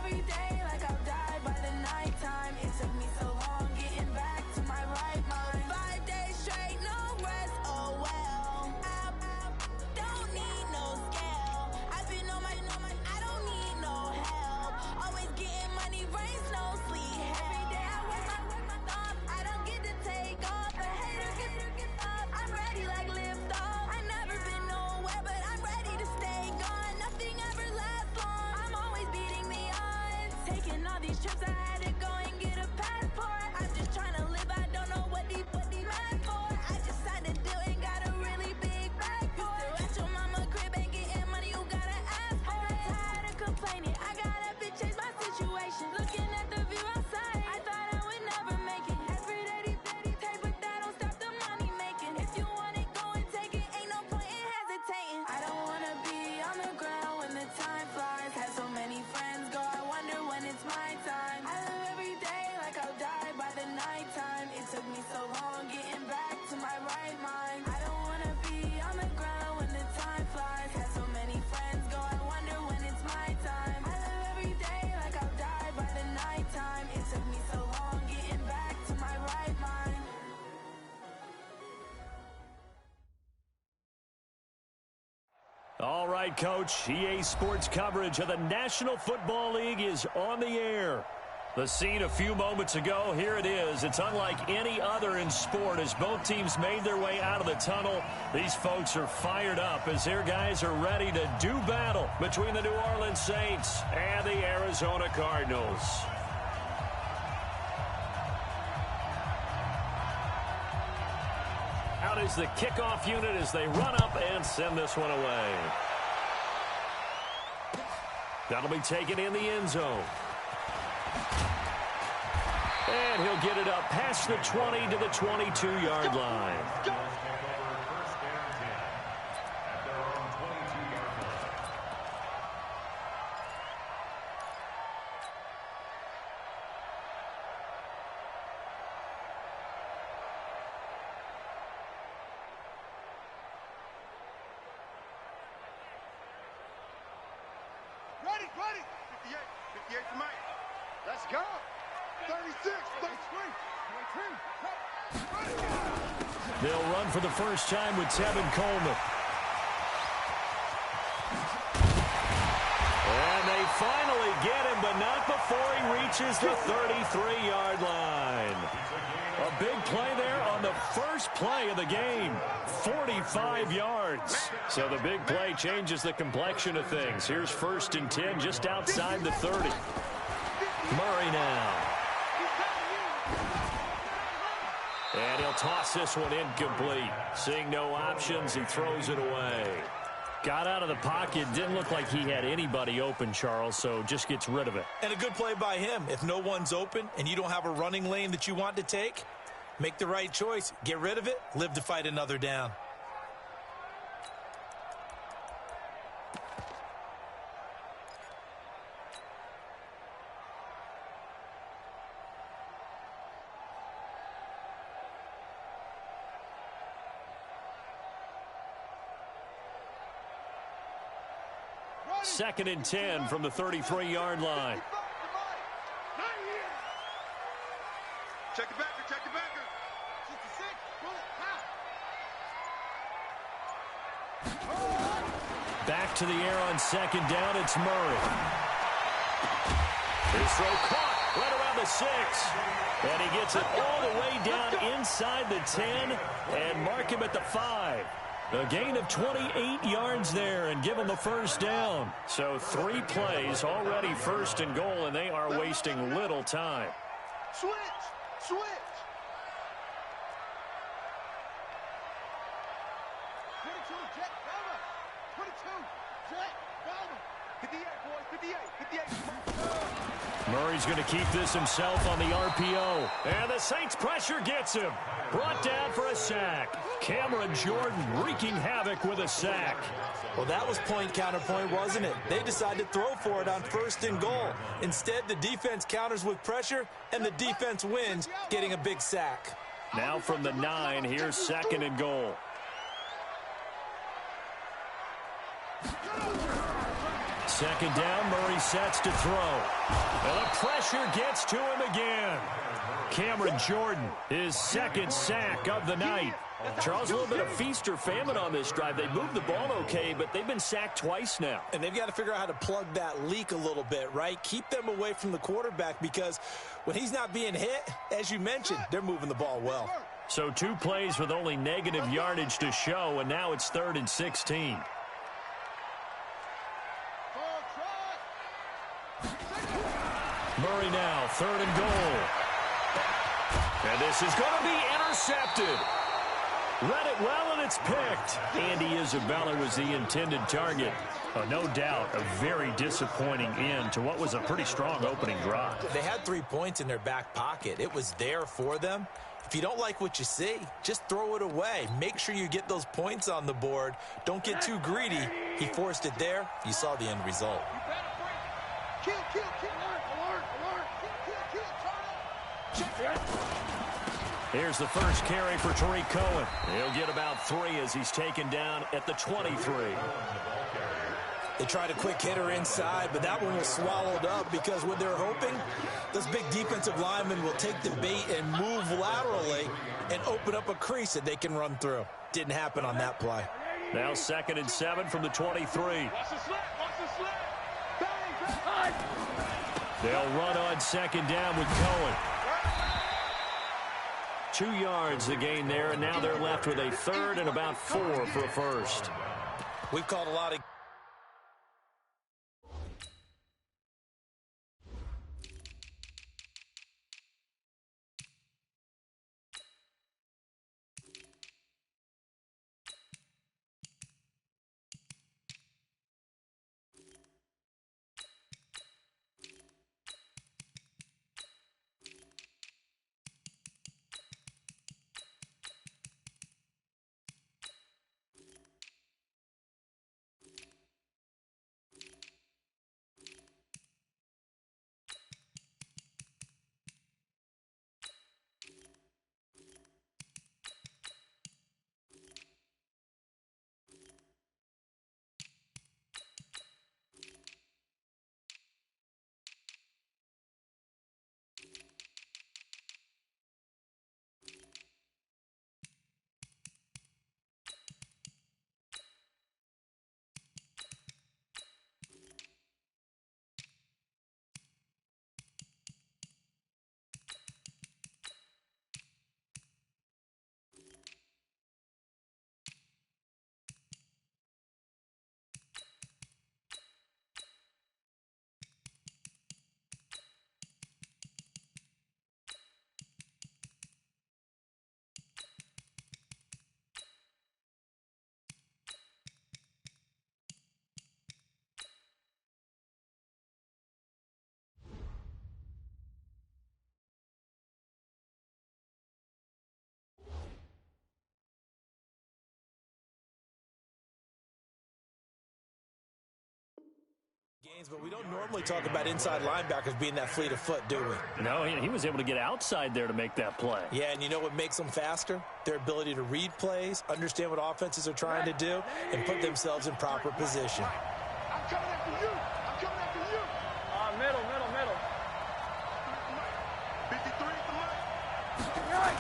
every day like I'll die by the nighttime. It took me so long getting back to my right mind. 5 days straight, no rest, oh well. I don't need no scale. I've been on my, I don't need no help. Always getting money, rains, no sleep. Every day I work my thumb. I don't get to take off. A hater get up. I'm ready like lift off. I've never been nowhere, but I'm ready to stay gone. Nothing ever lasts long. I'm always beating the odds. Taking all these trips, I had to go and get a passport. I'm just trying to live, I don't know what these mad for. I just had to do and got a really big bag for it. At your mama crib ain't getting money, you gotta ask for it. Tired of complaining, I gotta change my situation. Looking at the view outside, I thought I would never make it. Every day they take, but that don't stop the money making. If you want it, go and take it, ain't no point in hesitating. I don't wanna be on the ground when the time flies. Had so many friends go, I wonder when it's my time. I live every day like I'll die by the nighttime. It took me so long getting back to my right mind. I don't wanna be on the ground when the time flies. Had so many friends go, I wonder when it's my time. I live every day like I'll die by the nighttime. It took me so long getting back to my right mind. All right, Coach. EA Sports coverage of the National Football League is on the air. The scene a few moments ago, here it is. It's unlike any other in sport as both teams made their way out of the tunnel. These folks are fired up as their guys are ready to do battle between the New Orleans Saints and the Arizona Cardinals. Out is the kickoff unit as they run up and send this one away. That'll be taken in the end zone. And he'll get it up past the 20 to the 22-yard line. Ready. 58 for Mike. Let's go. 36, 33, 22. They'll run for the first time with Tevin Coleman. And they finally get him, but not before he reaches the 33-yard line. A big play there on the first play of the game. 45 yards. So the big play changes the complexion of things. Here's 1st and 10 just outside the 30. Murray now. And he'll toss this one incomplete. Seeing no options, he throws it away. Got out of the pocket. Didn't look like he had anybody open, Charles, so just gets rid of it. And a good play by him. If no one's open and you don't have a running lane that you want to take, make the right choice. Get rid of it. Live to fight another down. Second and 10 from the 33-yard line. Check the backer, check the backer. 66, Back to the air on second down, it's Murray. His throw caught right around the 6. And he gets it all the way down inside the 10 and mark him at the 5. A gain of 28 yards there and give them the first down. So 3 plays already 1st and goal, and they are wasting little time. Switch. 22, jet, cover. 22, jet, cover. 58, boys, 58. Murray's going to keep this himself on the RPO. And the Saints pressure gets him. Brought down for a sack. Cameron Jordan wreaking havoc with a sack. Well, that was point counterpoint, wasn't it? They decided to throw for it on 1st and goal. Instead, the defense counters with pressure, and the defense wins, getting a big sack. Now from the 9, here's 2nd and goal. second down, Murray sets to throw. And the pressure gets to him again. Cameron Jordan, his second sack of the night. Charles, a little bit of feast or famine on this drive. They moved the ball okay, but they've been sacked twice now. And they've got to figure out how to plug that leak a little bit, right? Keep them away from the quarterback because when he's not being hit, as you mentioned, they're moving the ball well. So 2 plays with only negative yardage to show, and now it's 3rd and 16. Murray now, 3rd and goal. And this is going to be intercepted. Read it well, and it's picked. Andy Isabella was the intended target. No doubt a very disappointing end to what was a pretty strong opening drive. They had 3 points in their back pocket. It was there for them. If you don't like what you see, just throw it away. Make sure you get those points on the board. Don't get too greedy. He forced it there. You saw the end result. Kill, alert, kill. Here's the first carry for Tariq Cohen. He'll get about 3 as he's taken down at the 23. They tried a quick hitter inside, but that one was swallowed up because what they're hoping, those big defensive linemen will take the bait and move laterally and open up a crease that they can run through. Didn't happen on that play. Now 2nd and 7 from the 23. They'll run on 2nd down with Cohen. 2 yards the gain there, and now they're left with a 3rd and about 4 for a first. We've called a lot of... But we don't normally talk about inside linebackers being that fleet of foot, do we? No, he was able to get outside there to make that play. Yeah, and you know what makes them faster? Their ability to read plays, understand what offenses are trying to do, and put themselves in proper position. I'm coming after you. Middle. 53 at the line.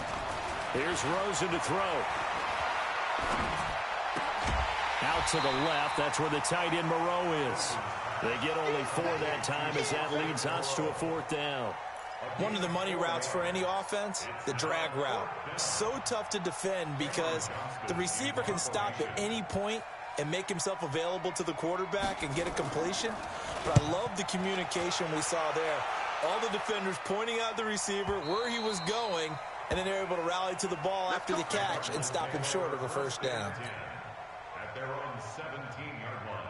Here's Rosen to throw. Out to the left. That's where the tight end Moreau is. They get only 4 that time as that leads us to a 4th down. One of the money routes for any offense, the drag route. So tough to defend because the receiver can stop at any point and make himself available to the quarterback and get a completion. But I love the communication we saw there. All the defenders pointing out the receiver, where he was going, and then they're able to rally to the ball after the catch and stop him short of a 1st down. At their own 17-yard line.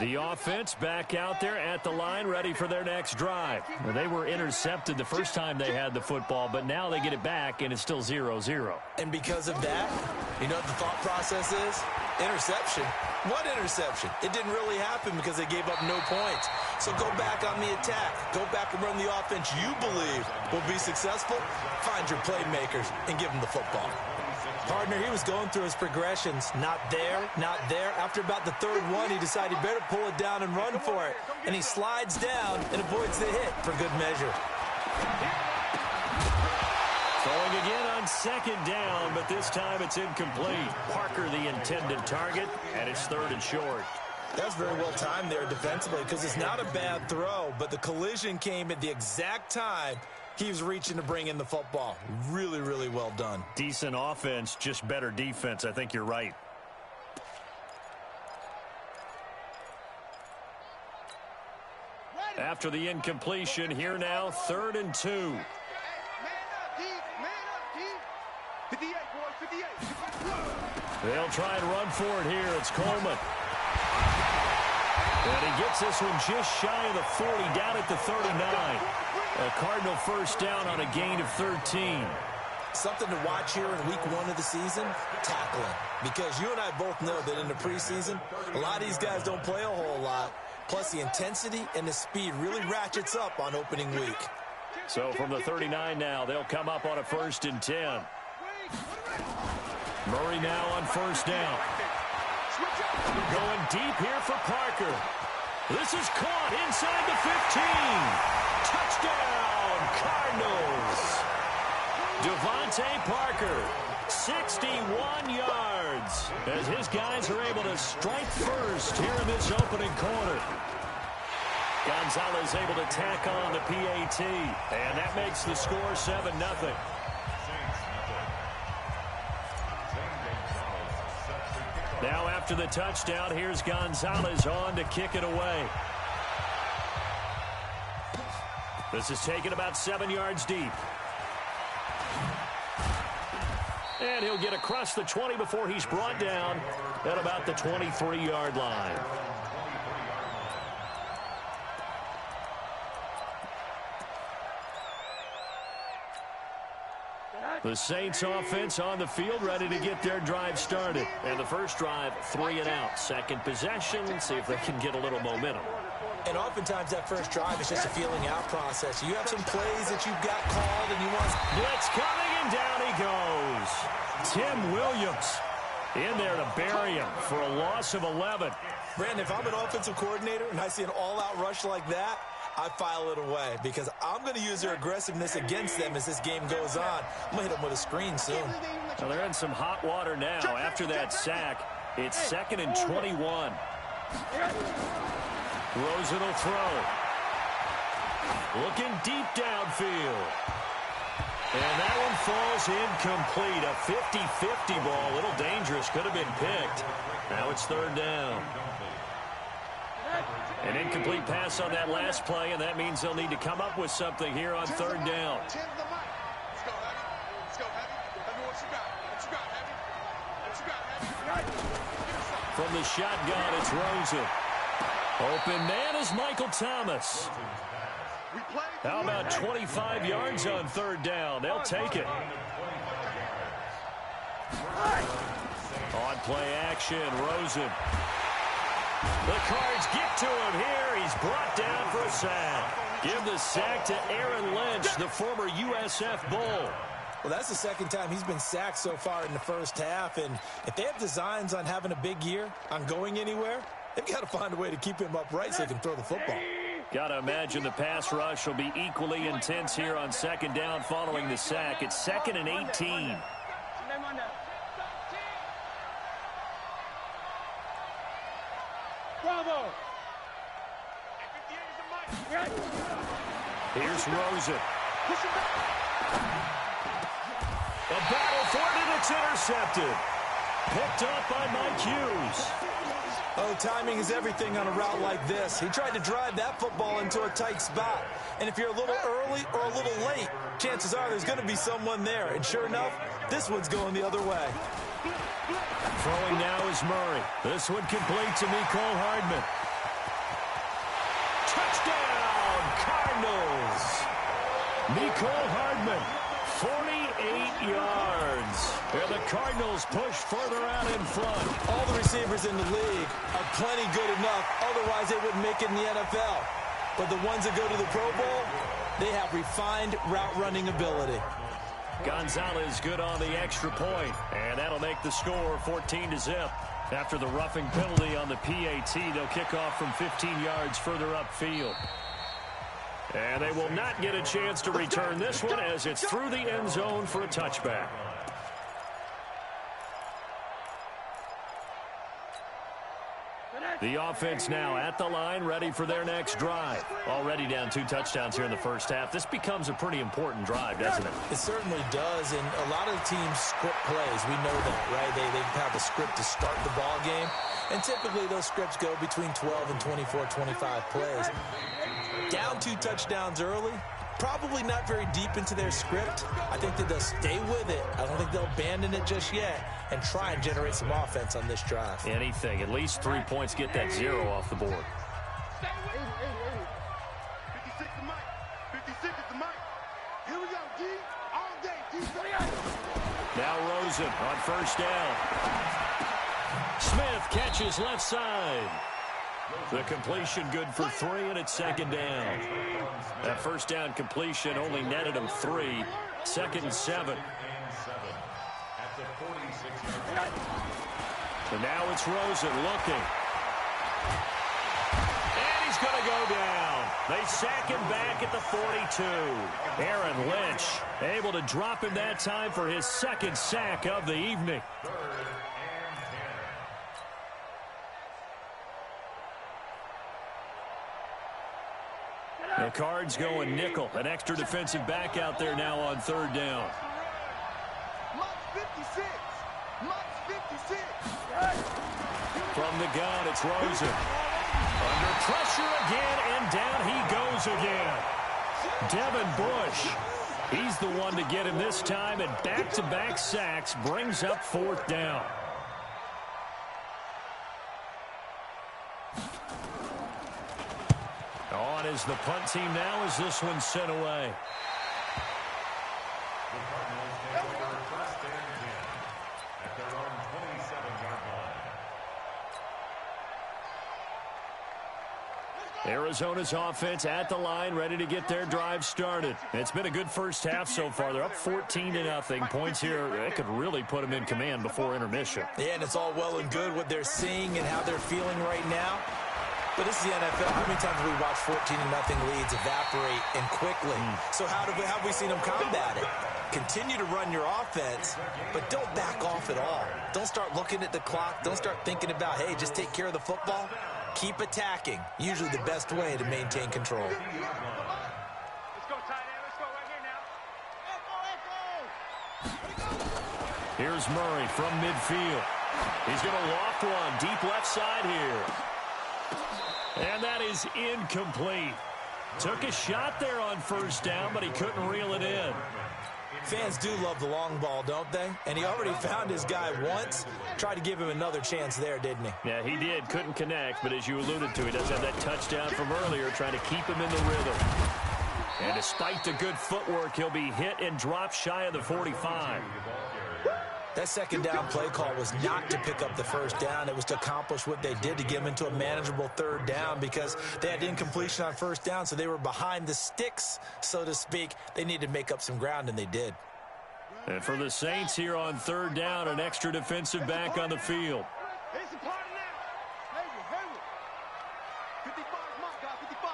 The offense back out there at the line, ready for their next drive. They were intercepted the first time they had the football, but now they get it back, and it's still 0-0. And because of that, you know what the thought process is? Interception. What interception? It didn't really happen because they gave up no points. So go back on the attack. Go back and run the offense you believe will be successful. Find your playmakers and give them the football. Partner, he was going through his progressions. Not there, not there. After about the third one, he decided he better pull it down and run for it. And he slides down and avoids the hit for good measure. Throwing again on second down, but this time it's incomplete. Parker the intended target, and it's third and short. That's very well timed there defensively because it's not a bad throw, but the collision came at the exact time he was reaching to bring in the football. Really, really well done. Decent offense, just better defense. I think you're right. After the incompletion, here now, 3rd and 2. Man up, D. 58, boys, 58. They'll try and run for it here. It's Coleman. And he gets this one just shy of the 40, down at the 39. A Cardinal first down on a gain of 13. Something to watch here in week 1 of the season, tackling. Because you and I both know that in the preseason, a lot of these guys don't play a whole lot. Plus, the intensity and the speed really ratchets up on opening week. So from the 39 now, they'll come up on a 1st and 10. Murray now on 1st down. Going deep here for Parker. This is caught inside the 15. Touchdown, Cardinals. Devontae Parker, 61 yards, as his guys are able to strike first here in this opening quarter. Gonzalez able to tack on the PAT, and that makes the score 7-0. Now after the touchdown, here's Gonzalez on to kick it away. This is taken about 7 yards deep. And he'll get across the 20 before he's brought down at about the 23-yard line. The Saints offense on the field, ready to get their drive started. And the first drive, 3 and out. Second possession, see if they can get a little momentum. And oftentimes that first drive is just a feeling out process. You have some plays that you've got called and you want... Blitz coming, and down he goes. Tim Williams in there to bury him for a loss of 11. Brandon, if I'm an offensive coordinator and I see an all-out rush like that, I file it away because I'm going to use their aggressiveness against them as this game goes on. I'm going to hit them with a screen soon. Well, they're in some hot water now. After that sack, it's 2nd and 21. Rosen will throw. Looking deep downfield. And that one falls incomplete. A 50-50 ball. A little dangerous. Could have been picked. Now it's 3rd down. An incomplete pass on that last play, and that means they'll need to come up with something here on 3rd down. Let's go, Heavy. Let's go, Heavy. Heavy, what you got? What you got, Heavy? What you got, Heavy? From the shotgun, it's Rosen. Open man is Michael Thomas. How about 25 yards on 3rd down? They'll take it. On play action, Rosen. The Cards get to him here. He's brought down for a sack. Give the sack to Aaron Lynch, the former USF Bull. Well, that's the 2nd time he's been sacked so far in the first half. And if they have designs on having a big year, on going anywhere, they've got to find a way to keep him upright so they can throw the football. Got to imagine the pass rush will be equally intense here on 2nd down following the sack. It's 2nd and 18. Bravo. Here's Rosen. A battle for it, and it's intercepted. Picked up by Mike Hughes. Oh, timing is everything on a route like this. He tried to drive that football into a tight spot. And if you're a little early or a little late, chances are there's going to be someone there. And sure enough, this one's going the other way. Throwing now is Murray. This one complete to Mecole Hardman. Touchdown, Cardinals. Mecole Hardman, 48 yards. And the Cardinals push further out in front. All the receivers in the league are plenty good enough. Otherwise, they wouldn't make it in the NFL. But the ones that go to the Pro Bowl, they have refined route running ability. Gonzalez good on the extra point, and that'll make the score 14-0. After the roughing penalty on the PAT, they'll kick off from 15 yards further upfield. And they will not get a chance to return this one as it's through the end zone for a touchback. The offense now at the line, ready for their next drive. Already down 2 touchdowns here in the first half. This becomes a pretty important drive, doesn't it? It certainly does, and a lot of the teams script plays. We know that, right? They have a script to start the ball game, and typically those scripts go between 12 and 24, 25 plays. Down 2 touchdowns early, probably not very deep into their script. I think that they'll stay with it. I don't think they'll abandon it just yet and try and generate some offense on this drive. Anything. At least 3 points, get that 0 off the board. 56 to Mike. 56 is the Mike. Here we go, D. All day, D. Now Rosen on first down. Smith catches left side. The completion good for 3, and it's second down. That first down completion only netted him 3. 2nd and 7. So now it's Rosen looking. And he's going to go down. They sack him back at the 42. Aaron Lynch able to drop him that time for his 2nd sack of the evening. The Cards going nickel. An extra defensive back out there now on 3rd down. From the gun, it's Rosen. Under pressure again, and down he goes again. Devin Bush. He's the one to get him this time, and back-to-back sacks brings up 4th down. On is the punt team now as this one's sent away. Arizona's offense at the line, ready to get their drive started. It's been a good first half so far. They're up 14-0. Points here, that could really put them in command before intermission. Yeah, and it's all well and good what they're seeing and how they're feeling right now. But this is the NFL. How many times have we watched 14-0 leads evaporate and quickly? So how have we seen them combat it? Continue to run your offense, but don't back off at all. Don't start looking at the clock. Don't start thinking about, hey, just take care of the football. Keep attacking. Usually the best way to maintain control. Let's go, tight end. Let's go right here now. Here's Murray from midfield. He's going to loft one deep left side here. And that is incomplete. Took a shot there on first down, but he couldn't reel it in. Fans do love the long ball, don't they? And he already found his guy once. Tried to give him another chance there, didn't he? Yeah, he did. Couldn't connect, but as you alluded to, he does have that touchdown from earlier, trying to keep him in the rhythm. And despite the good footwork, he'll be hit and dropped shy of the 45. That second down play call was not to pick up the first down. It was to accomplish what they did to get him into a manageable 3rd down because they had incompletion on first down, so they were behind the sticks, so to speak. They needed to make up some ground, and they did. And for the Saints here on 3rd down, an extra defensive back on the field. It's a party now. Hayward. 55, my guy, 55.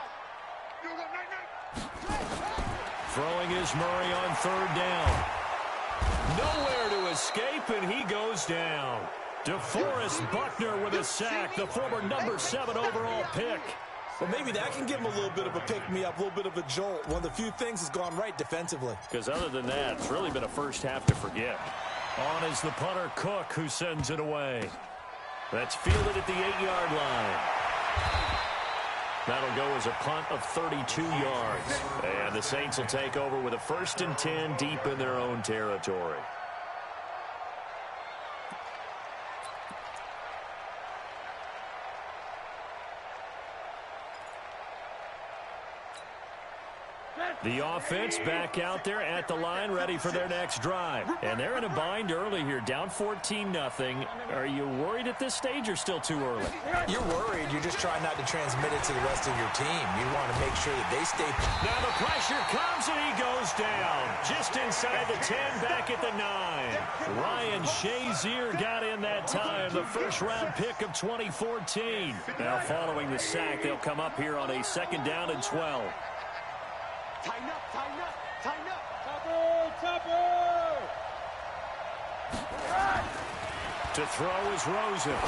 You go, night. Throwing is Murray on 3rd down. Nowhere to escape, and he goes down. DeForest Buckner with a sack, the former number 7 overall pick. Well, maybe that can give him a little bit of a pick-me-up, a little bit of a jolt. One of the few things has gone right defensively. Because other than that, it's really been a first half to forget. On is the punter, Cook, who sends it away. That's fielded at the 8-yard line. That'll go as a punt of 32 yards. And the Saints will take over with a 1st and 10 deep in their own territory. The offense back out there at the line, ready for their next drive. And they're in a bind early here, down 14-0. Are you worried at this stage or still too early? You're worried. You're just trying not to transmit it to the rest of your team. You want to make sure that they stay. Now the pressure comes and he goes down. Just inside the 10, back at the 9. Ryan Shazier got in that time, the first-round pick of 2014. Now following the sack, they'll come up here on a 2nd down and 12. Tighten up, tighten up, tighten up. To throw is Rosen.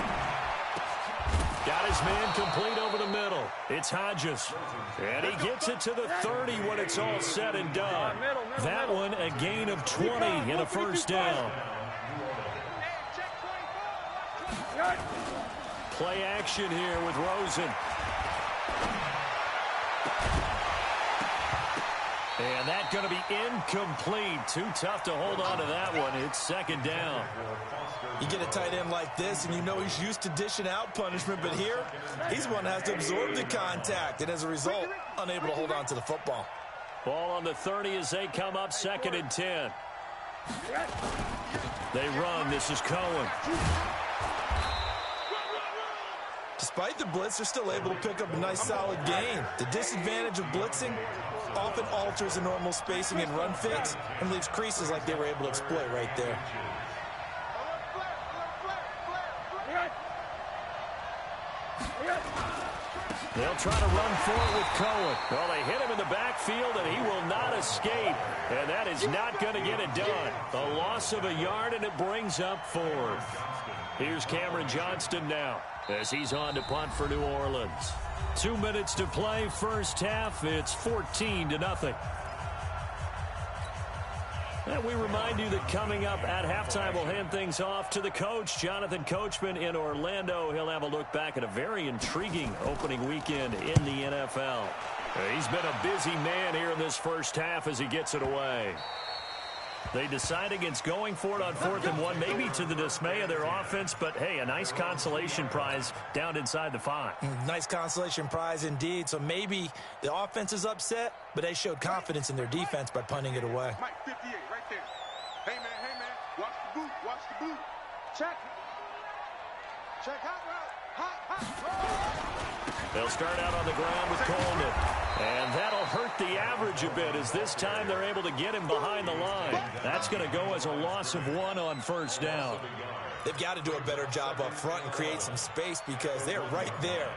Got his man complete over the middle. It's Hodges. And he gets it to the 30 when it's all said and done. That one a gain of 20 and a first down. Play action here with Rosen. And that's going to be incomplete. Too tough to hold on to that one. It's 2nd down. You get a tight end like this, and you know he's used to dishing out punishment, but here, he's one that has to absorb the contact, and as a result, unable to hold on to the football. Ball on the 30 as they come up 2nd and 10. They run. This is Cohen. Despite the blitz, they're still able to pick up a nice solid gain. The disadvantage of blitzing often alters the normal spacing and run fits and leaves creases like they were able to exploit right there. They'll try to run for it with Cohen. Well, they hit him in the backfield, and he will not escape. And that is not going to get it done. A loss of a yard, and it brings up 4th. Here's Cameron Johnston now as he's on to punt for New Orleans. 2 minutes to play, first half. It's 14-0. And we remind you that coming up at halftime, we'll hand things off to the coach, Jonathan Coachman in Orlando. He'll have a look back at a very intriguing opening weekend in the NFL. He's been a busy man here in this first half as he gets it away. They decide against going for it on 4th and 1, maybe to the dismay of their offense, but hey, a nice consolation prize down inside the 5. Nice consolation prize indeed. So maybe the offense is upset, but they showed confidence in their defense by punting it away. Mike 58 right there. Hey man, watch the boot, watch the boot. Check hot route. They'll start out on the ground with Coleman. And that'll hurt the average a bit as this time they're able to get him behind the line. That's going to go as a loss of 1 on first down. They've got to do a better job up front and create some space because they're right there,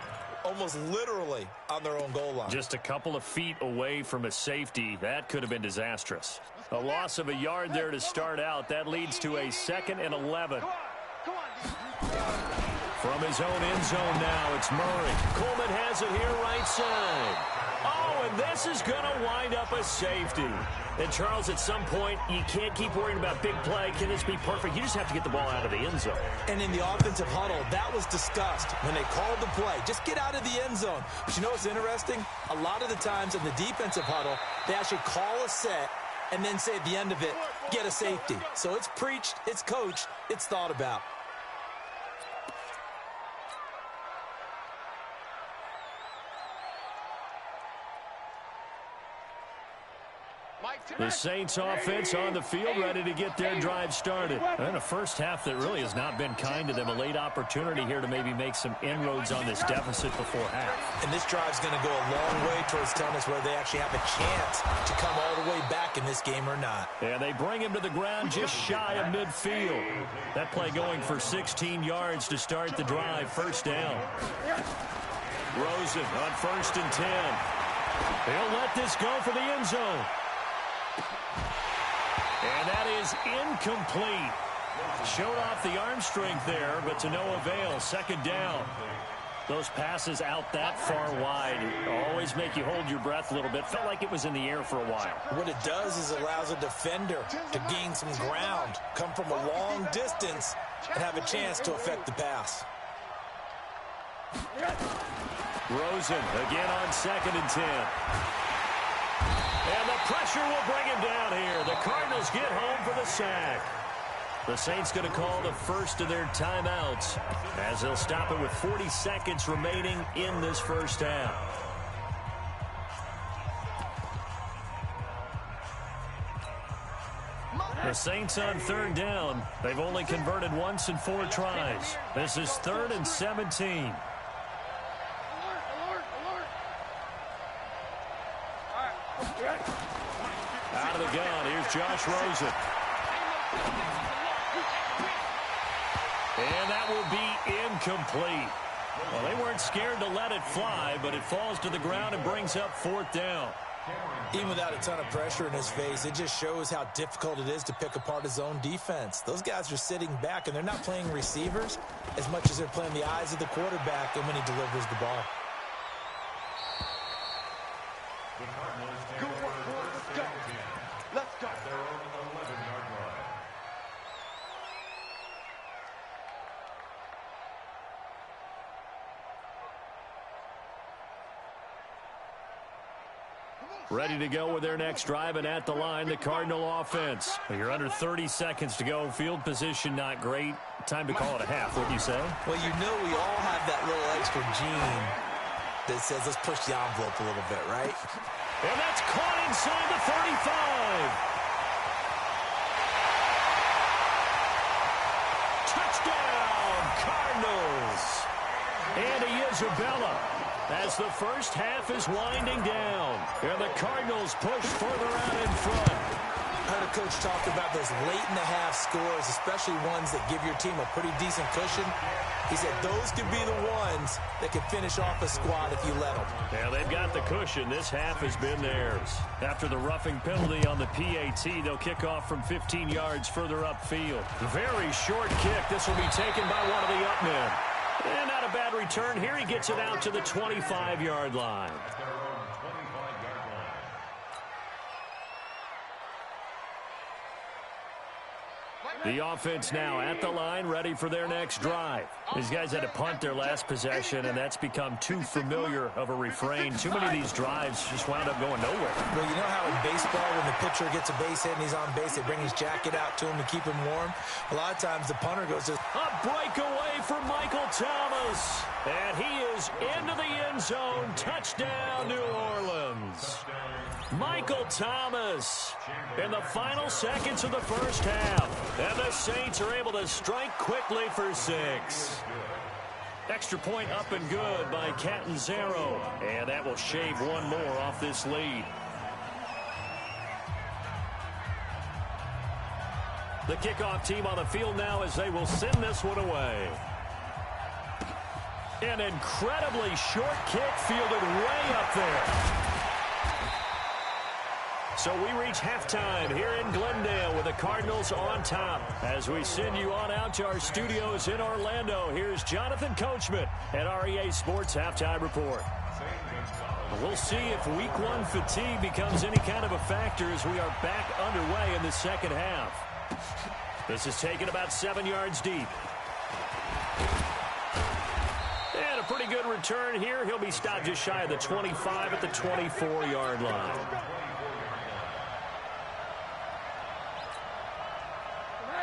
almost literally on their own goal line. Just a couple of feet away from a safety. That could have been disastrous. A loss of a yard there to start out. That leads to a 2nd and 11. From his own end zone now, it's Murray. Coleman has it here right side. Oh, and this is going to wind up a safety. And, Charles, at some point, you can't keep worrying about big play. Can this be perfect? You just have to get the ball out of the end zone. And in the offensive huddle, that was discussed when they called the play. Just get out of the end zone. But you know what's interesting? A lot of the times in the defensive huddle, they actually call a set and then say at the end of it, get a safety. So it's preached, it's coached, it's thought about. The Saints offense on the field, ready to get their drive started. And a first half that really has not been kind to them. A late opportunity here to maybe make some inroads on this deficit before half. And this drive's going to go a long way towards telling us whether they actually have a chance to come all the way back in this game or not. And they bring him to the ground just shy of midfield. That play going for 16 yards to start the drive. First down. Rosen on 1st and 10. He'll let this go for the end zone. And that is incomplete. Showed off the arm strength there, but to no avail. 2nd down. Those passes out that far wide always make you hold your breath a little bit. Felt like it was in the air for a while. What it does is allows a defender to gain some ground, come from a long distance, and have a chance to affect the pass. Rosen again on 2nd and 10. And the pressure will bring him down here. The Cardinals get home for the sack. The Saints going to call the first of their timeouts as they'll stop it with 40 seconds remaining in this first half. The Saints on third down. They've only converted once in 4 tries. This is 3rd and 17. Out of the gun, here's Josh Rosen. And that will be incomplete. Well, they weren't scared to let it fly, but it falls to the ground and brings up 4th down. Even without a ton of pressure in his face, it just shows how difficult it is to pick apart his own defense. Those guys are sitting back, and they're not playing receivers as much as they're playing the eyes of the quarterback and when he delivers the ball. Good work, boys. Let's go. Let's go. Their own 11-yard line. Ready to go with their next drive, and at the line, the Cardinal offense. You're under 30 seconds to go. Field position not great. Time to call it a half, wouldn't you say? Well, you know we all have that little extra gene that says let's push the envelope a little bit, right? And that's caught inside the 35. Touchdown, Cardinals. Andy Isabella as the first half is winding down. And the Cardinals push further out in front. I heard a coach talk about those late-in-the-half scores, especially ones that give your team a pretty decent cushion. He said those could be the ones that could finish off a squad if you let them. Yeah, they've got the cushion. This half has been theirs. After the roughing penalty on the PAT, they'll kick off from 15 yards further upfield. Very short kick. This will be taken by one of the up men. And not a bad return. Here he gets it out to the 25-yard line. Their own 25-yard line. The offense now at the line, ready for their next drive. These guys had to punt their last possession, and that's become too familiar of a refrain. Too many of these drives just wound up going nowhere. Well, you know how in baseball, when the pitcher gets a base hit and he's on base, they bring his jacket out to him to keep him warm? A lot of times the punter goes to... A breakaway from Michael Thomas. And he is into the end zone. Touchdown, New Orleans. Michael Thomas in the final seconds of the first half. And the Saints are able to strike quickly for 6. Extra point up and good by Catanzaro. And that will shave one more off this lead. The kickoff team on the field now as they will send this one away. An incredibly short kick fielded way up there. So we reach halftime here in Glendale with the Cardinals on top. As we send you on out to our studios in Orlando, here's Jonathan Coachman at REA Sports Halftime Report. We'll see if Week 1 fatigue becomes any kind of a factor as we are back underway in the second half. This is taken about 7 yards deep. And a pretty good return here. He'll be stopped just shy of the 25 at the 24-yard line.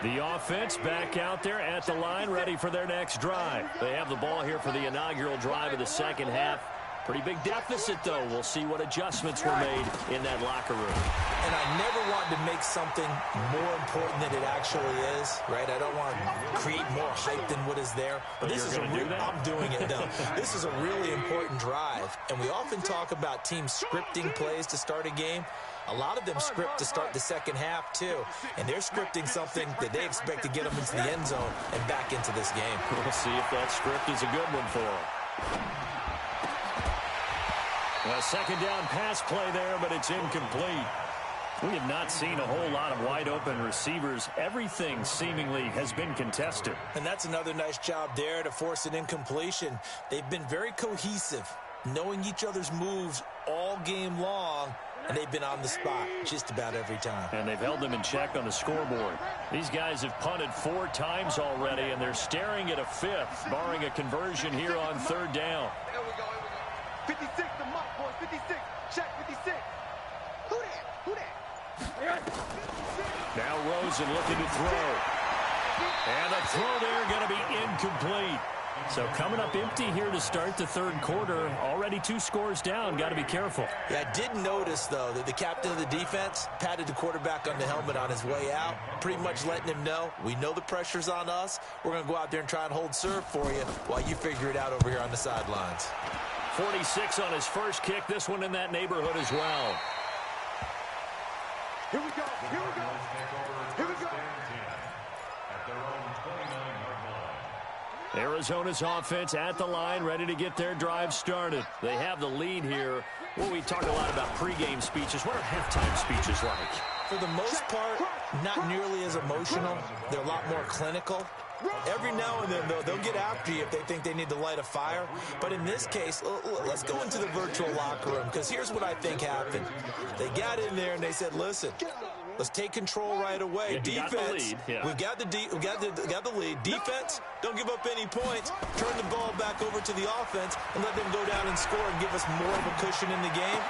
The offense back out there at the line, ready for their next drive. They have the ball here for the inaugural drive of the second half. Pretty big deficit, though. We'll see what adjustments were made in that locker room. And I never want to make something more important than it actually is, right? I don't want to create more hype than what is there. But this is I'm doing it, though. This is a really important drive. And we often talk about teams scripting plays to start a game. A lot of them script to start the second half, too. And they're scripting something that they expect to get them into the end zone and back into this game. We'll see if that script is a good one for them. A second down pass play there, but it's incomplete. We have not seen a whole lot of wide-open receivers. Everything seemingly has been contested. And that's another nice job there to force an incompletion. They've been very cohesive, knowing each other's moves all game long, and they've been on the spot just about every time. And they've held them in check on the scoreboard. These guys have punted 4 times already, and they're staring at a 5th, barring a conversion here on third down. Here we go, here we go. 56, the mark, boys. 56. Check 56. Who that? Who that? Now Rosen looking to throw. And the throw there going to be incomplete. So coming up empty here to start the third quarter. Already 2 scores down. Got to be careful. Yeah, I did notice, though, that the captain of the defense patted the quarterback on the helmet on his way out, pretty much letting him know, we know the pressure's on us. We're going to go out there and try and hold serve for you while you figure it out over here on the sidelines. 46 on his first kick. This one in that neighborhood as well. Here we go. Here we go. Here we go. At their own 29-yard line. Arizona's offense at the line, ready to get their drive started. They have the lead here. Well, we talk a lot about pregame speeches. What are halftime speeches like? For the most part, not nearly as emotional. They're a lot more clinical. Every now and then, though, they'll get after you if they think they need to light a fire. But in this case, let's go into the virtual locker room, because here's what I think happened. They got in there and they said, listen, let's take control right away. Yeah, Defense, we've got the lead. Defense, don't give up any points. Turn the ball back over to the offense and let them go down and score and give us more of a cushion in the game.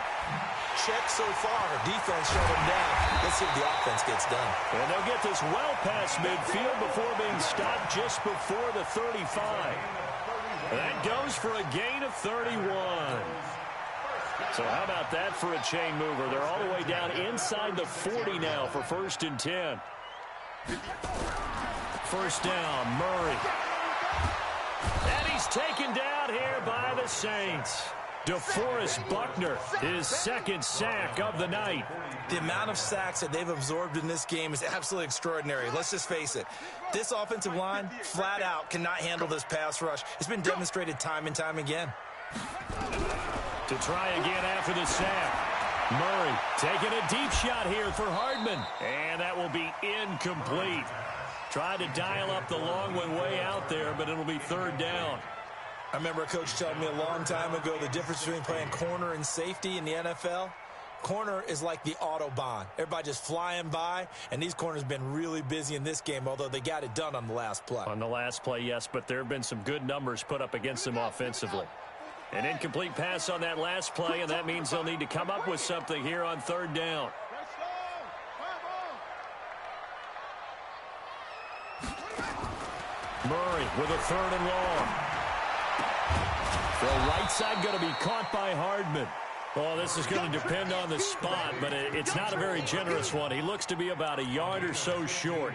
Check so far. Defense shut them down. Let's see if the offense gets done. And they'll get this well past midfield before being stopped just before the 35. That goes for a gain of 31. So how about that for a chain mover? They're all the way down inside the 40 now for 1st and 10. First down, Murray. And he's taken down here by the Saints. DeForest Buckner, his second sack of the night. The amount of sacks that they've absorbed in this game is absolutely extraordinary. Let's just face it. This offensive line, flat out, cannot handle this pass rush. It's been demonstrated time and time again. To try again after the sack. Murray taking a deep shot here for Hardman. And that will be incomplete. Tried to dial up the long one way out there, but it'll be 3rd down. I remember a coach telling me a long time ago the difference between playing corner and safety in the NFL. Corner is like the Autobahn. Everybody just flying by, and these corners have been really busy in this game, although they got it done on the last play. On the last play, yes, but there have been some good numbers put up against them offensively. An incomplete pass on that last play, and that means they'll need to come up with something here on 3rd down. Murray with a 3rd and long. The right side going to be caught by Hardman. Well, this is going to depend on the spot, but it's not a very generous one. He looks to be about a yard or so short.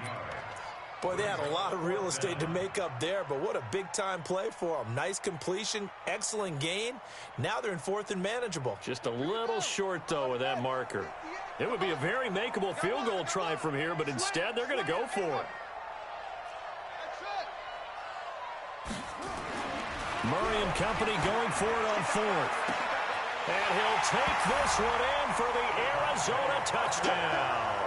Boy, they had a lot of real estate to make up there, but what a big-time play for them. Nice completion, excellent gain. Now they're in 4th and manageable. Just a little short, though, with that marker. It would be a very makeable field goal try from here, but instead they're going to go for it. Murray and company going for it on 4th. And he'll take this one in for the Arizona touchdown.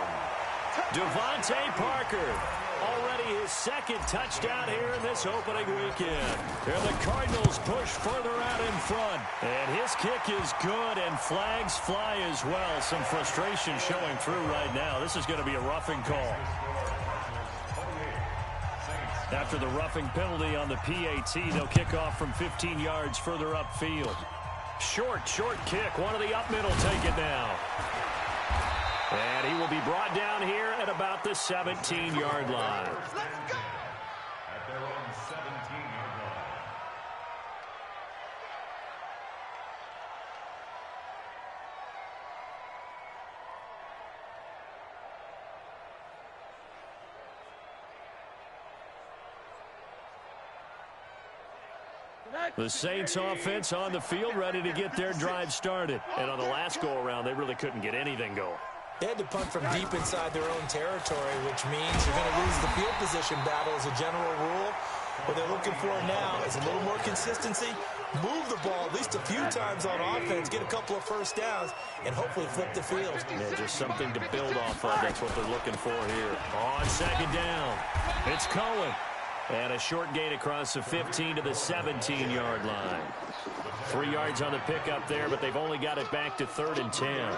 Devontae Parker, already his 2nd touchdown here in this opening weekend. And the Cardinals push further out in front. And his kick is good, and flags fly as well. Some frustration showing through right now. This is going to be a roughing call. After the roughing penalty on the PAT, they'll kick off from 15 yards further upfield. Short kick. One of the up middle take it now. And he will be brought down here at about the 17-yard line. At their own 17-yard line. The Saints offense on the field, ready to get their drive started. And on the last go-around, they really couldn't get anything going. They had to punt from deep inside their own territory, which means you're going to lose the field position battle as a general rule. What they're looking for now is a little more consistency, move the ball at least a few times on offense, get a couple of first downs, and hopefully flip the field. Yeah, just something to build off of. That's what they're looking for here. On 2nd down, it's Cohen. And a short gain across the 15 to the 17-yard line. 3 yards on the pickup there, but they've only got it back to 3rd and 10. Hey,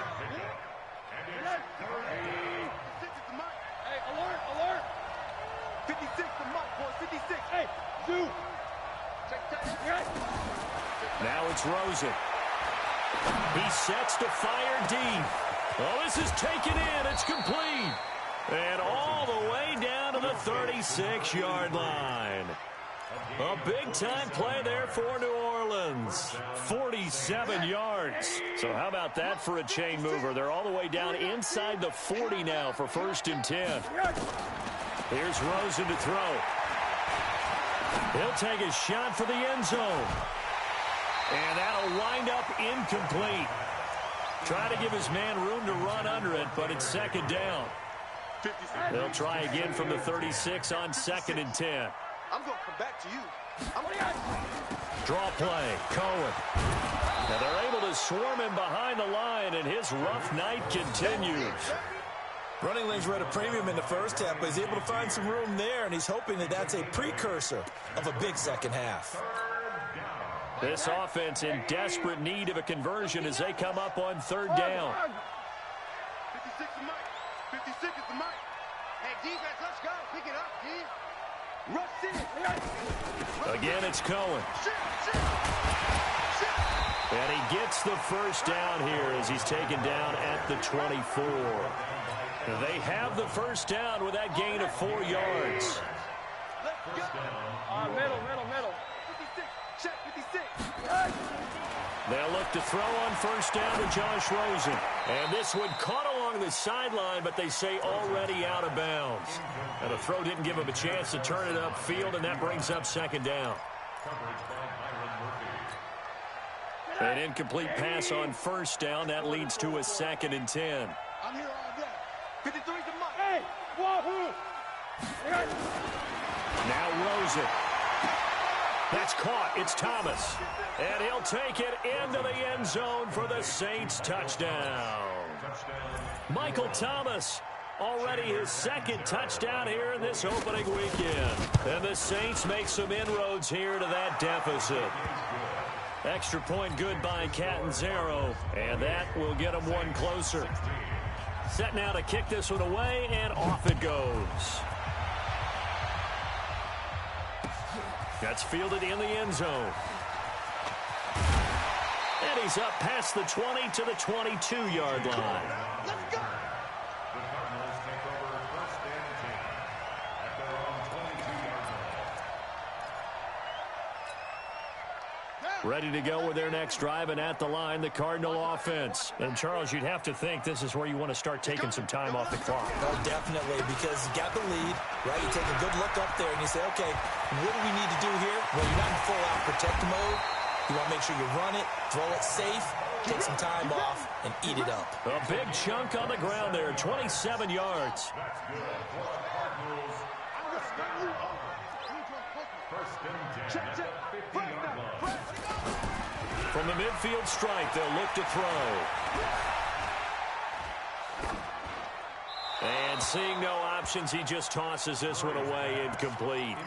alert! 56, the mark, boy, 56. Hey, do. Now it's Rosen. He sets to fire deep. Oh, this is taken in. It's complete. And all the way down to the 36-yard line. A big-time play there for New Orleans. 47 yards. So how about that for a chain mover? They're all the way down inside the 40 now for 1st and 10. Here's Rosen to throw. He'll take a shot for the end zone. And that'll wind up incomplete. Try to give his man room to run under it, but it's 2nd down. They'll try again from the 36 on 2nd and 10. I'm going to come back to you. Draw play, Cohen. Now they're able to swarm him behind the line, and his rough night continues. Running lanes were at a premium in the first half, but he's able to find some room there, and he's hoping that that's a precursor of a big second half. This offense in desperate need of a conversion as they come up on 3rd down. 56 is Mike. 56 is the Mike. Hey, defense, let's go. Pick it up, D. Rush in. Again, it's Cohen. And he gets the 1st down here as he's taken down at the 24. They have the 1st down with that gain of 4 yards. Middle. 56. Check 56. They'll look to throw on 1st down to Josh Rosen. And this one caught along the sideline, but they say already out of bounds. And the throw didn't give him a chance to turn it upfield, and that brings up 2nd down. An incomplete pass on 1st down. That leads to a 2nd and 10. I'm here all day. 53 is the Mike. Hey, wahoo! Now Rosen. That's caught. It's Thomas. And he'll take it into the end zone for the Saints touchdown. Michael Thomas, already his 2nd touchdown here in this opening weekend. And the Saints make some inroads here to that deficit. Extra point good by Catanzaro, and that will get them one closer. Set now to kick this one away, and off it goes. That's fielded in the end zone. And he's up past the 20 to the 22-yard line. Let's go. The Cardinals take over 1st and 10 at their own 22-yard line. Ready to go with their next drive, and at the line, the Cardinal offense. And, Charles, you'd have to think this is where you want to start taking some time off the clock. Oh, definitely, because you got the lead, right? You take a good look up there, and you say, okay, what do we need to do here? Well, you're not in full-out protect mode. You want to make sure you run it, throw it safe, take some time off, and eat it up. A big chunk on the ground there, 27 yards. That's good for the Cardinals. 1st and 10 at the 50-yard line. From the midfield strike, they'll look to throw. And seeing no options, he just tosses this one away incomplete.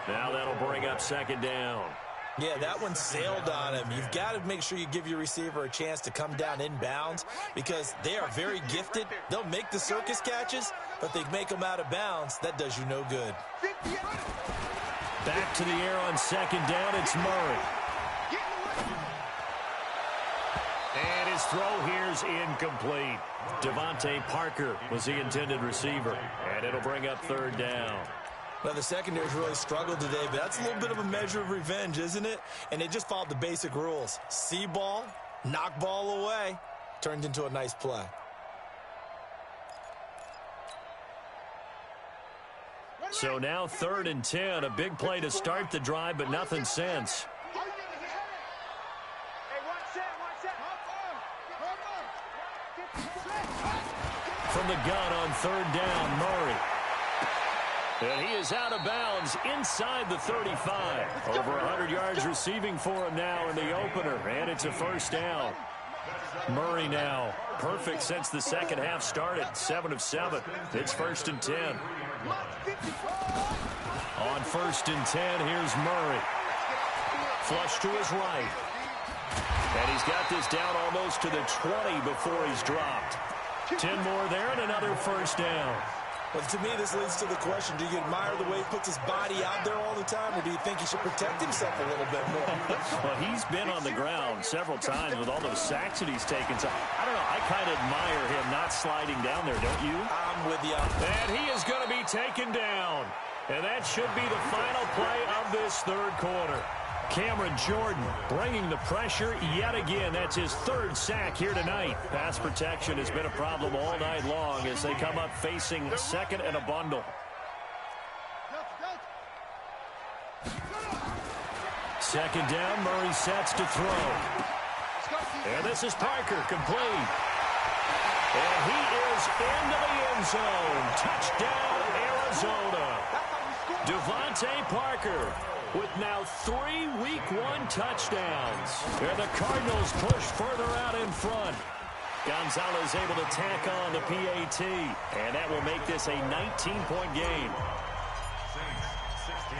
Now that'll bring up 2nd down. Yeah, that one sailed on him. You've got to make sure you give your receiver a chance to come down inbounds because they are very gifted. They'll make the circus catches, but they make them out of bounds. That does you no good. Back to the air on 2nd down, it's Murray. And his throw here's incomplete. Devontae Parker was the intended receiver, and it'll bring up 3rd down. Well, the secondary's really struggled today, but that's a little bit of a measure of revenge, isn't it? And they just followed the basic rules. See ball, knock ball away, turned into a nice play. So now 3rd and 10, a big play to start the drive, but nothing since. From the gun on 3rd down, Murray. And he is out of bounds inside the 35. Over 100 yards receiving for him now in the opener, and it's a 1st down. Murray now, perfect since the second half started, 7 of 7. It's 1st and 10. On 1st and 10, here's Murray. Flush to his right. And he's got this down almost to the 20 before he's dropped. 10 more there and another 1st down. Well, to me, this leads to the question, do you admire the way he puts his body out there all the time, or do you think he should protect himself a little bit more? Well, he's been on the ground several times with all those sacks that he's taken. So, I don't know, I kind of admire him not sliding down there, don't you? I'm with you. And he is going to be taken down. And that should be the final play of this third quarter. Cameron Jordan bringing the pressure yet again. That's his third sack here tonight. Pass protection has been a problem all night long as they come up facing second and a bundle. Second down, Murray sets to throw. And this is Parker, complete. And he is into the end zone. Touchdown, Arizona. Devontae Parker with now 3 Week 1 touchdowns. And the Cardinals push further out in front. Gonzalez able to tack on the PAT. And that will make this a 19-point game.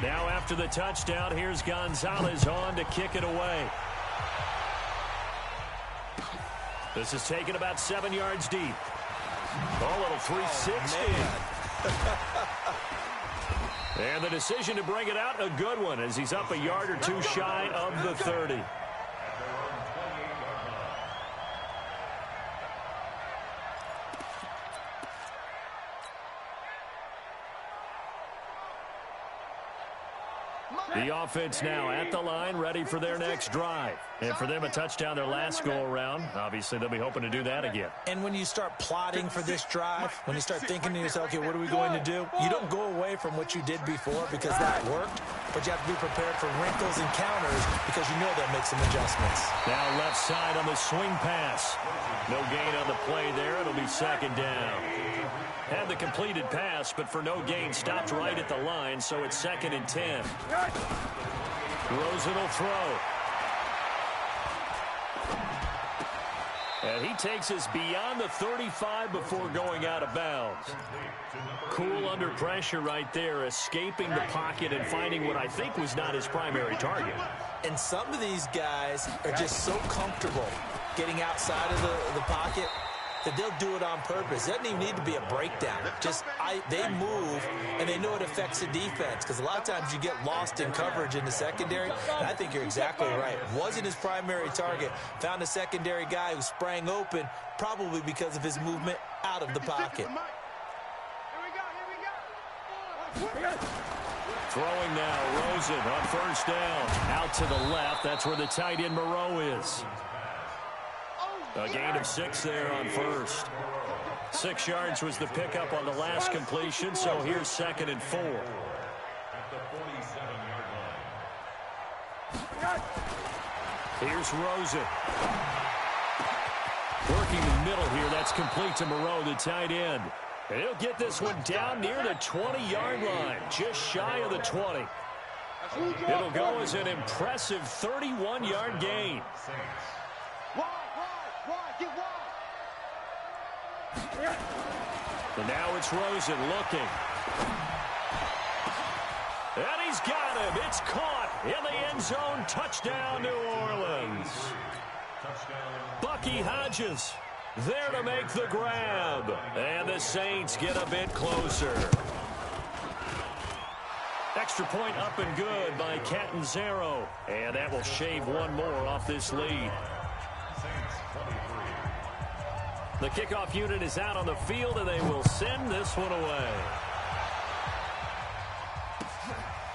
Now after the touchdown, here's Gonzalez on to kick it away. This is taken about 7 yards deep. A little 360. And the decision to bring it out, a good one, as he's up a yard or two shy of the 30. The offense now at the line, ready for their next drive. And for them, a touchdown their last go-around. Obviously, they'll be hoping to do that again. And when you start plotting for this drive, when you start thinking to yourself, okay, what are we going to do? You don't go away from what you did before because that worked, but you have to be prepared for wrinkles and counters because you know they'll make some adjustments. Now left side on the swing pass. No gain on the play there. It'll be second down. Had the completed pass, but for no gain, stopped right at the line, so it's 2nd and 10. Rosen will throw. And he takes us beyond the 35 before going out of bounds. Cool under pressure right there, escaping the pocket and finding what I think was not his primary target. And some of these guys are just so comfortable getting outside of the pocket that they'll do it on purpose. It doesn't even need to be a breakdown. They move, and they know it affects the defense, because a lot of times you get lost in coverage in the secondary, and I think you're exactly right. Wasn't his primary target. Found a secondary guy who sprang open, probably because of his movement out of the pocket. Throwing now, Rosen on first down. Out to the left, that's where the tight end Moreau is. A gain of 6 there on first. 6 yards was the pickup on the last completion, so here's 2nd and 4. Here's Rosen. Working the middle here, that's complete to Moreau, the tight end. And he'll get this one down near the 20-yard line, just shy of the 20. It'll go as an impressive 31-yard gain. And now it's Rosen looking. And he's got him. It's caught in the end zone. Touchdown, New Orleans. Bucky Hodges there to make the grab. And the Saints get a bit closer. Extra point up and good by Catanzaro. And that will shave one more off this lead. The kickoff unit is out on the field, and they will send this one away.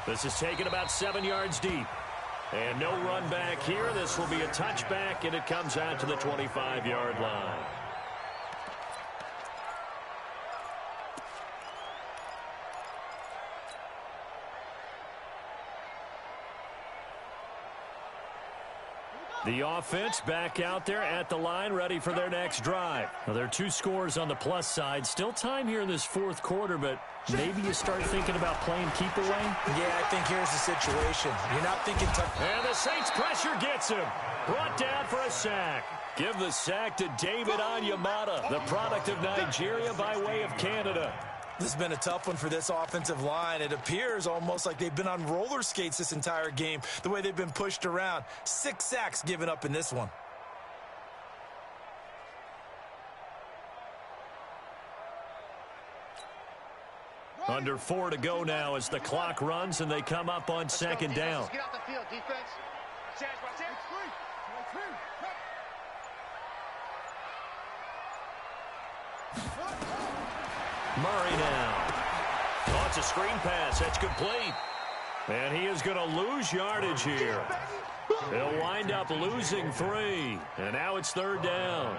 This is taken about 7 yards deep. And no run back here. This will be a touchback, and it comes out to the 25-yard line. The offense back out there at the line, ready for their next drive. Now, there are 2 scores on the plus side. Still time here in this fourth quarter, but maybe you start thinking about playing keep away? Yeah, I think here's the situation. You're not thinking tough. And the Saints pressure gets him. Brought down for a sack. Give the sack to David Onyemata, the product of Nigeria by way of Canada. This has been a tough one for this offensive line. It appears almost like they've been on roller skates this entire game, the way they've been pushed around. 6 sacks given up in this one. Under 4 to go now as the clock runs and they come up on second down. Get off the field, defense. Murray now. On Now it's a screen pass. That's complete. And he is going to lose yardage here. He'll wind up losing 3. And now it's 3rd down.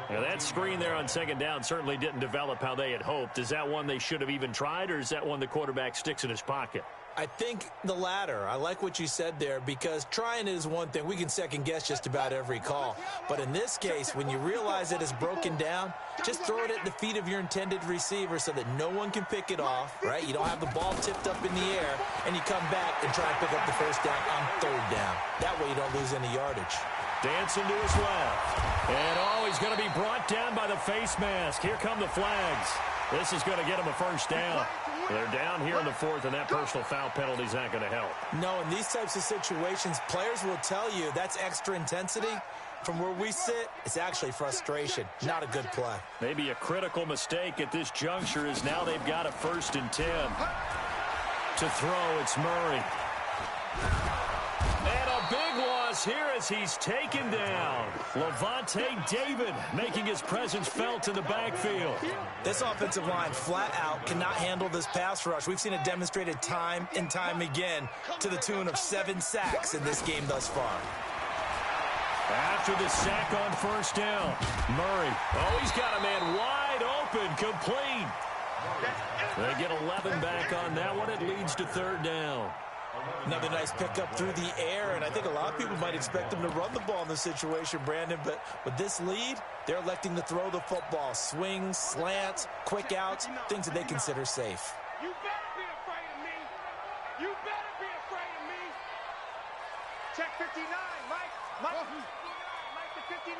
Now that screen there on 2nd down certainly didn't develop how they had hoped. Is that one they should have even tried, or is that one the quarterback sticks in his pocket? I think the latter. I like what you said there, because trying it is one thing. We can second-guess just about every call. But in this case, when you realize it is broken down, just throw it at the feet of your intended receiver so that no one can pick it off, right? You don't have the ball tipped up in the air, and you come back and try and pick up the 1st down on 3rd down. That way you don't lose any yardage. Dancing to his left. And, he's going to be brought down by the face mask. Here come the flags. This is going to get him a 1st down. They're down here in the 4th, and that personal foul penalty is not going to help. No, in these types of situations, players will tell you that's extra intensity. From where we sit, it's actually frustration. Not a good play. Maybe a critical mistake at this juncture is now they've got a 1st and 10. To throw, it's Murray. And a big loss here as he's taken down. Levante David making his presence felt in the backfield. This offensive line flat out cannot handle this pass rush. We've seen it demonstrated time and time again to the tune of 7 sacks in this game thus far. After the sack on 1st down, Murray. Oh, he's got a man wide open, complete. They get 11 back on that one. It leads to 3rd down. Another nice pickup through the air, and I think a lot of people might expect them to run the ball in this situation, Brandon, but with this lead, they're electing to throw the football. Swings, slants, quick outs, things that they consider safe. You better be afraid of me. You better be afraid of me. Check 59, Mike the 59.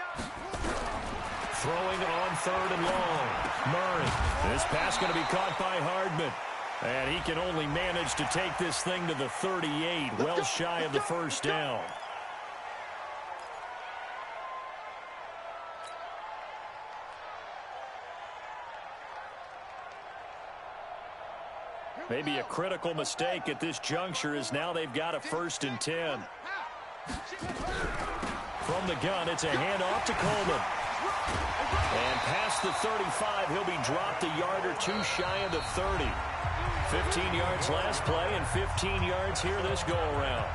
Throwing on 3rd and long. Murray. This pass going to be caught by Hardman. And he can only manage to take this thing to the 38, well shy of the 1st down. Maybe a critical mistake at this juncture is now they've got a 1st and 10. From the gun, it's a handoff to Coleman. And past the 35, he'll be dropped a yard or 2 shy of the 30. 15 yards last play and 15 yards here this go-around.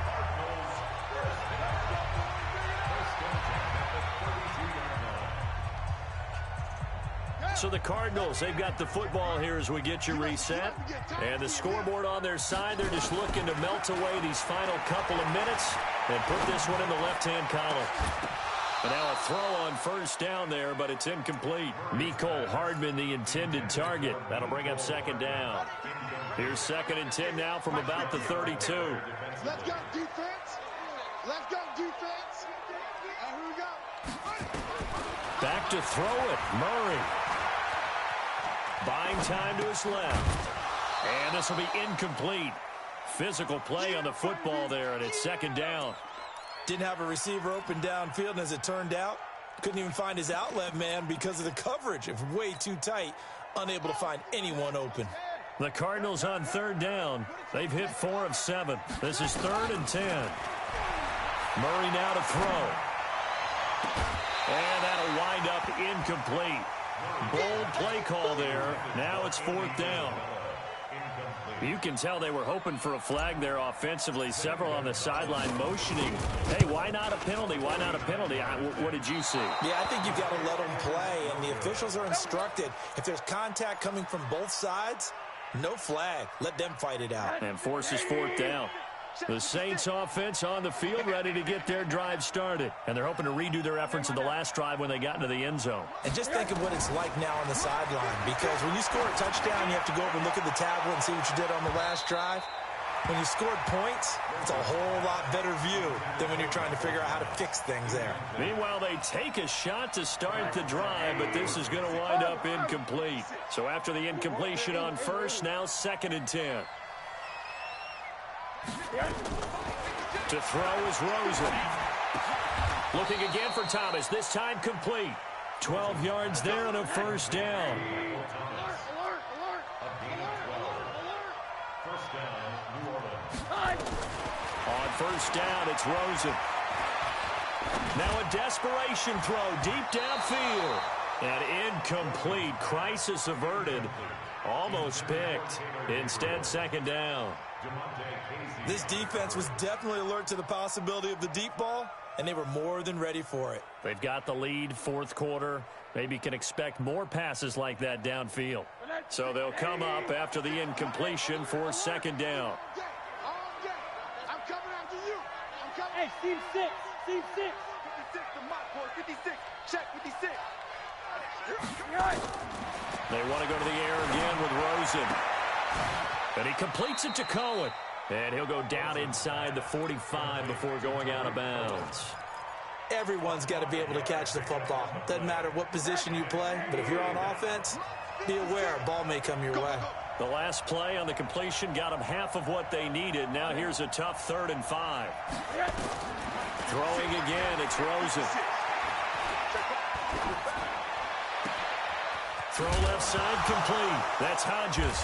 So the Cardinals, they've got the football here as we get you reset. And the scoreboard on their side, they're just looking to melt away these final couple of minutes and put this one in the left-hand column. And now a throw on 1st down there, but it's incomplete. Mecole Hardman, the intended target. That'll bring up 2nd down. Here's 2nd and 10 now from about the 32. Let's go, defense. Let's go, defense. And here we go. Back to throw it. Murray. Buying time to his left. And this will be incomplete. Physical play on the football there, and it's 2nd down. Didn't have a receiver open downfield, and as it turned out, couldn't even find his outlet man because of the coverage. It was way too tight, unable to find anyone open. The Cardinals on 3rd down. They've hit 4 of 7. This is 3rd and 10. Murray now to throw. And that'll wind up incomplete. Bold play call there. Now it's 4th down. You can tell they were hoping for a flag there offensively. Several on the sideline motioning. Hey, why not a penalty? Why not a penalty? What did you see? Yeah, I think you've got to let them play, and the officials are instructed. If there's contact coming from both sides, no flag. Let them fight it out. And forces 4th down. The Saints offense on the field ready to get their drive started. And they're hoping to redo their efforts in the last drive when they got into the end zone. And just think of what it's like now on the sideline, because when you score a touchdown, you have to go over and look at the tablet and see what you did on the last drive. When you scored points, it's a whole lot better view than when you're trying to figure out how to fix things there. Meanwhile, they take a shot to start the drive, but this is going to wind up incomplete. So after the incompletion on 1st, now 2nd and 10. To throw is Rosen. Looking again for Thomas, this time complete. 12 yards there and a 1st down. On 1st down, it's Rosen. Now a desperation throw deep downfield. And incomplete. Crisis averted. Almost picked. Instead, second down. This defense was definitely alert to the possibility of the deep ball, and they were more than ready for it. They've got the lead, fourth quarter. Maybe can expect more passes like that downfield. So they'll come up after the incompletion for second down. I'm coming after you. I'm coming. Hey, Steve 6. Steve 6. 56 to my boy. 56. Check 56. They want to go to the air again with Rosen. And he completes it to Cohen. And he'll go down inside the 45 before going out of bounds. Everyone's got to be able to catch the football. Doesn't matter what position you play, but if you're on offense, be aware a ball may come your way. The last play on the completion got them half of what they needed. Now here's a tough 3rd and 5. Throwing again, it's Rosen. Throw left side complete. That's Hodges.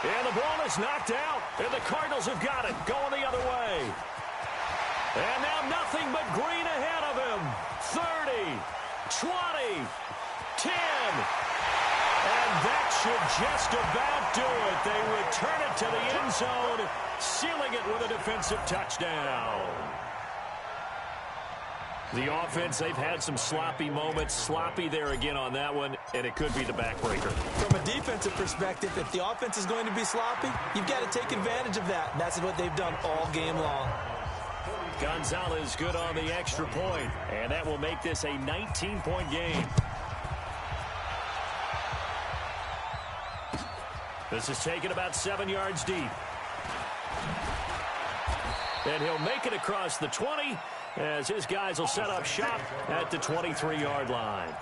And the ball is knocked out. And the Cardinals have got it. Going the other way. And now nothing but green ahead of him. 30, 20, 10. And that should just about do it. They return it to the end zone, sealing it with a defensive touchdown. The offense, they've had some sloppy moments. Sloppy there again on that one, and it could be the backbreaker. From a defensive perspective, if the offense is going to be sloppy, you've got to take advantage of that. And that's what they've done all game long. Gonzalez good on the extra point, and that will make this a 19-point game. This is taken about 7 yards deep. And he'll make it across the 20 as his guys will set up shop at the 23-yard line.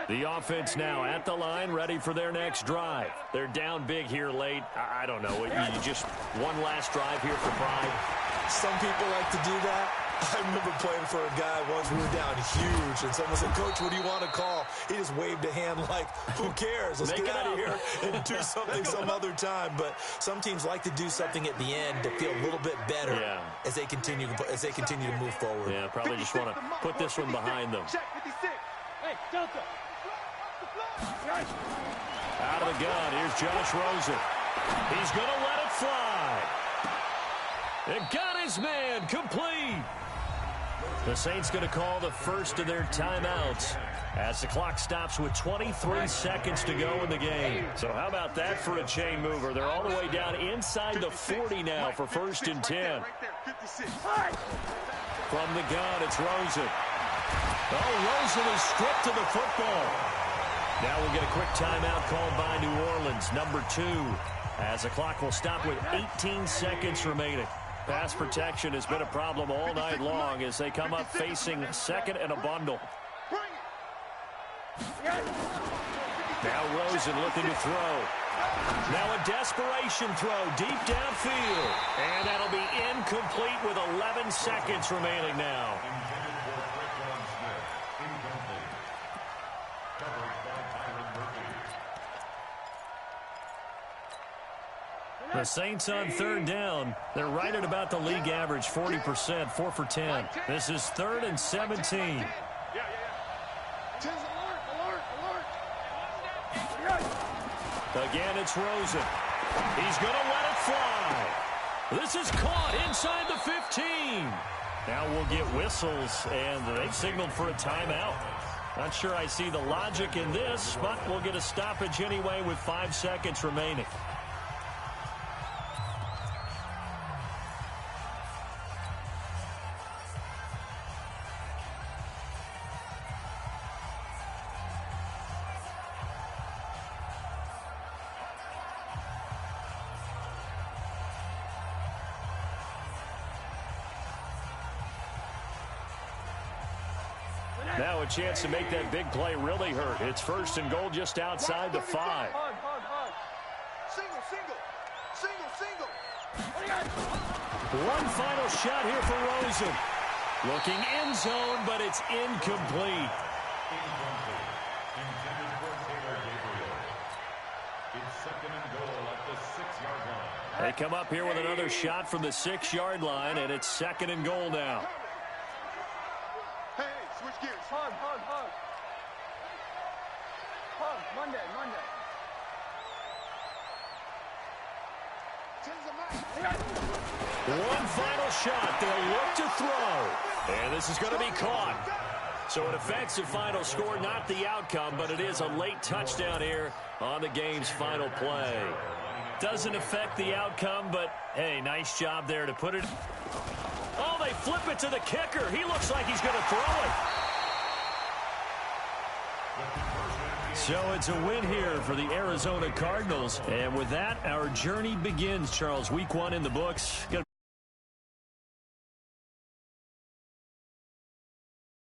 The offense now at the line, ready for their next drive. They're down big here late. I don't know. You just one last drive here for pride. Some people like to do that. I remember playing for a guy once. We were down huge, and someone said, "Coach, what do you want to call?" He just waved a hand like, "Who cares? Let's get out of here and do something some other time." But some teams like to do something at the end to feel a little bit better as they continue to move forward. Yeah, probably just want to put this one behind them. Check 56. Hey, Delta. Out of the gun, here's Josh Rosen. He's going to let it fly. And got his man complete. The Saints going to call the first of their timeouts as the clock stops with 23 seconds to go in the game. So how about that for a chain mover? They're all the way down inside the 40 now for 1st and 10. From the gun, it's Rosen. Oh, Rosen is stripped of the football. Now we'll get a quick timeout called by New Orleans, number 2, as the clock will stop with 18 seconds remaining. Pass protection has been a problem all night long as they come up facing 2nd and a bundle. Now Rosen looking to throw. Now a desperation throw deep downfield. And that'll be incomplete with 11 seconds remaining now. The Saints on 3rd down. They're right at about the league average, 40%, 4 for 10. This is 3rd and 17. Again, it's Rosen. He's going to let it fly. This is caught inside the 15. Now we'll get whistles, and they've signaled for a timeout. Not sure I see the logic in this, but we'll get a stoppage anyway with 5 seconds remaining. Now a chance to make that big play really hurt. It's 1st and goal just outside the 5. Single. One final shot here for Rosen. Looking end zone, but it's incomplete. Intended for Taylor Gabriel. It's 2nd and goal at the 6-yard line. They come up here with another shot from the 6-yard line, and it's 2nd and goal now. excuse. Hug. Hug, Monday. One final shot. They'll look to throw. And this is going to be caught. So it affects the final score, not the outcome, but it is a late touchdown here on the game's final play. Doesn't affect the outcome, but, hey, nice job there to put it. Oh, they flip it to the kicker. He looks like he's going to throw it. So it's a win here for the Arizona Cardinals. And with that, our journey begins, Charles. Week 1 in the books.